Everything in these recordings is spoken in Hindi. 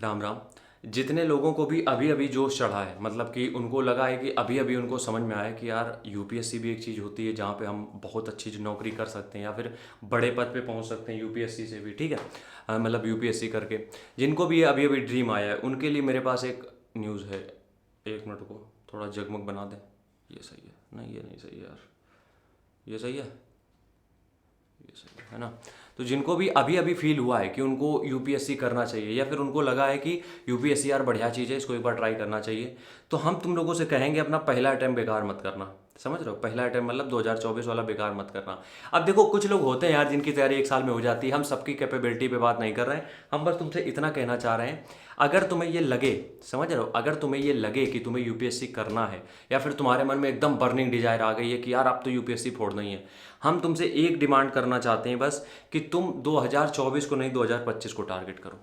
राम राम। जितने लोगों को भी अभी अभी जोश चढ़ा है, मतलब कि उनको लगा है कि अभी अभी उनको समझ में आया कि यार यूपीएससी भी एक चीज़ होती है जहाँ पे हम बहुत अच्छी नौकरी कर सकते हैं या फिर बड़े पद पे पहुँच सकते हैं यूपीएससी से भी, ठीक है। मतलब यूपीएससी करके जिनको भी ये अभी अभी ड्रीम आया है उनके लिए मेरे पास एक न्यूज़ है। एक मिनट को थोड़ा जगमग बना दें। ये सही है? नहीं, ये नहीं सही है यार। ये सही है? ये सही है ना? तो जिनको भी अभी अभी फील हुआ है कि उनको यूपीएससी करना चाहिए या फिर उनको लगा है कि यूपीएससी यार बढ़िया चीज़ है, इसको एक बार ट्राई करना चाहिए, तो हम तुम लोगों से कहेंगे अपना पहला अटैम्प्ट बेकार मत करना। समझ रहे हो? पहला अटैम्प्ट मतलब 2024 वाला बेकार मत करना। अब देखो, कुछ लोग होते हैं यार जिनकी तैयारी एक साल में हो जाती है। हम सबकी कैपेबिलिटी पे बात नहीं कर रहे हैं, हम बस तुमसे इतना कहना चाह रहे हैं, अगर तुम्हें ये लगे, समझ रहे हो, अगर तुम्हें ये लगे कि तुम्हें यूपीएससी करना है या फिर तुम्हारे मन में एकदम बर्निंग डिजायर आ गई है कि यार अब तो यूपीएससी फोड़ना ही है, हम तुमसे एक डिमांड करना चाहते हैं बस, कि तुम 2024 को नहीं 2025 को टारगेट करो।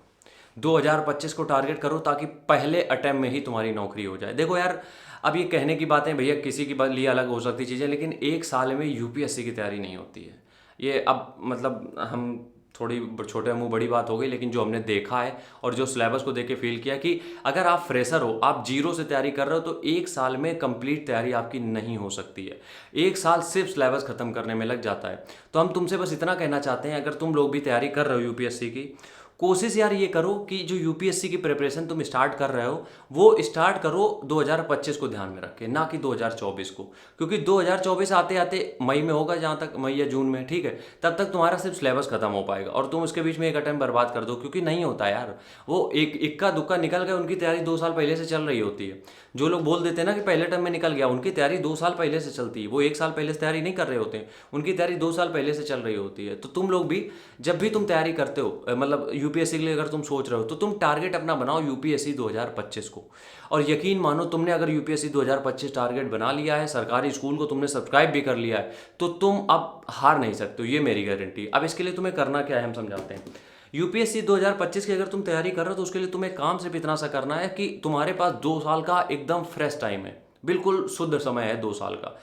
2025 को टारगेट करो ताकि पहले अटेम्प्ट में ही तुम्हारी नौकरी हो जाए। देखो यार, अब ये कहने की बातें भैया किसी के लिए अलग हो सकती चीज़ें, लेकिन एक साल में यूपीएससी की तैयारी नहीं होती है। ये अब मतलब हम थोड़ी छोटे मुंह बड़ी बात हो गई, लेकिन जो हमने देखा है और जो सिलेबस को देख के फील किया कि अगर आप फ्रेशर हो, आप जीरो से तैयारी कर रहे हो, तो एक साल में कंप्लीट तैयारी आपकी नहीं हो सकती है। एक साल सिर्फ सिलेबस खत्म करने में लग जाता है। तो हम तुमसे बस इतना कहना चाहते हैं, अगर तुम लोग भी तैयारी कर रहे हो यूपीएससी की, कोशिश यार ये करो कि जो यूपीएससी की प्रिपरेशन तुम स्टार्ट कर रहे हो वो स्टार्ट करो 2025 को ध्यान में रख के, ना कि 2024 को। क्योंकि 2024 आते आते मई में होगा, जहाँ तक मई या जून में, ठीक है, तब तक तुम्हारा सिर्फ सिलेबस खत्म हो पाएगा और तुम उसके बीच में एक अटेम्प्ट बर्बाद कर दो। क्योंकि नहीं होता यार, वो एक इक्का दुक्का निकल गए, उनकी तैयारी 2 साल पहले से चल रही होती है। जो लोग बोल देते हैं ना कि पहले टर्म में निकल गया, उनकी तैयारी 2 साल पहले से चलती है। वो एक साल पहले से तैयारी नहीं कर रहे होते हैं, उनकी तैयारी 2 साल पहले से चल रही होती है। तो तुम लोग भी जब भी तुम तैयारी करते हो, मतलब यूपीएससी के लिए अगर तुम सोच रहे हो, तो तुम टारगेट अपना बनाओ यूपीएससी 2025 को। और यकीन मानो, तुमने अगर यूपीएससी 2025 टारगेट बना लिया है, सरकारी स्कूल को तुमने सब्सक्राइब भी कर लिया है, तो तुम अब हार नहीं सकते हो, ये मेरी गारंटी। अब इसके लिए तुम्हें करना क्या है हम समझाते हैं। यूपीएससी 2025 की अगर तुम तैयारी कर रहे हो, तो उसके लिए तुम्हें काम सिर्फ इतना सा करना है कि तुम्हारे पास 2 साल का एकदम फ्रेश टाइम है, बिल्कुल शुद्ध समय है 2 साल का।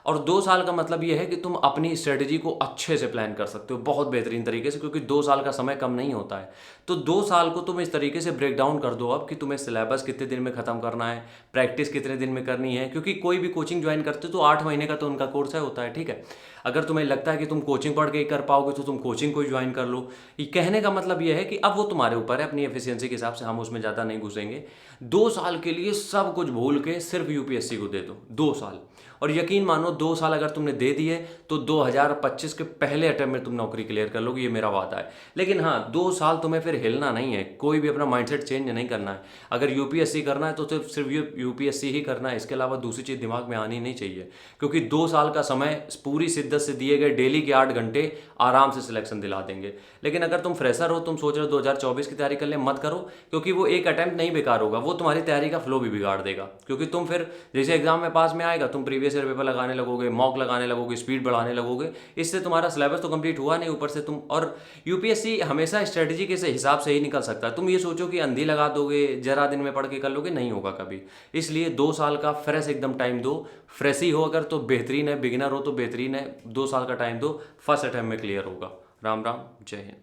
और 2 साल का मतलब ये है कि तुम अपनी स्ट्रेटजी को अच्छे से प्लान कर सकते हो, बहुत बेहतरीन तरीके से, क्योंकि 2 साल का समय कम नहीं होता है। तो 2 साल को तुम इस तरीके से ब्रेक डाउन कर दो अब, कि तुम्हें सिलेबस कितने दिन में ख़त्म करना है, प्रैक्टिस कितने दिन में करनी है। क्योंकि कोई भी कोचिंग ज्वाइन करते हो तो 8 महीने का तो उनका कोर्स है होता है, ठीक है। अगर तुम्हें लगता है कि तुम कोचिंग पढ़ के ही कर पाओगे, तो तुम कोचिंग को ज्वाइन कर लो। ये कहने का मतलब ये है कि अब वो तुम्हारे ऊपर है, अपनी एफिशिएंसी के हिसाब से, हम उसमें ज़्यादा नहीं घुसेंगे। 2 साल के लिए सब कुछ भूल के सिर्फ यूपीएससी को दे दो, 2 साल। और यकीन मानो, 2 साल अगर तुमने दे दिए तो 2025 के पहले अटेम्प्ट में तुम नौकरी क्लियर कर लोगे, ये मेरा वादा है। लेकिन हाँ, 2 साल तुम्हें फिर हिलना नहीं है, कोई भी अपना माइंडसेट चेंज नहीं करना है। अगर यूपीएससी करना है तो सिर्फ सिर्फ यूपीएससी ही करना है, इसके अलावा दूसरी चीज़ दिमाग में आनी नहीं चाहिए। क्योंकि 2 साल का समय पूरी शिद्दत से दिए गए डेली के 8 घंटे आराम से सिलेक्शन दिला देंगे। लेकिन अगर तुम फ्रेशर हो, तुम सोच रहे हो 2024 की तैयारी कर ले, मत करो। क्योंकि वो एक अटेम्प्ट नहीं बेकार होगा, वो तुम्हारी तैयारी का फ्लो भी बिगाड़ देगा। क्योंकि तुम फिर जैसे एग्जाम में पास में आएगा, तुम प्रीवियस ईयर पेपर लगाने लगोगे, मॉक लगाने लगोगे, स्पीड बढ़ाने लगोगे, इससे तुम्हारा सिलेबस तो कंप्लीट हुआ नहीं, ऊपर से तुम। और यूपीएससी हमेशा स्ट्रेटजी के हिसाब से ही निकल सकता है। तुम ये सोचो कि अंधी लगा दोगे, जरा दिन में पढ़ के कर लोगे, नहीं होगा कभी। इसलिए 2 साल का फ्रेश एकदम टाइम दो। फ्रेश ही हो अगर तो बेहतरीन है, बिगिनर हो तो बेहतरीन है, 2 साल का टाइम दो, फर्स्ट अटेम्प्ट में क्लियर होगा। राम राम, जय हिंद।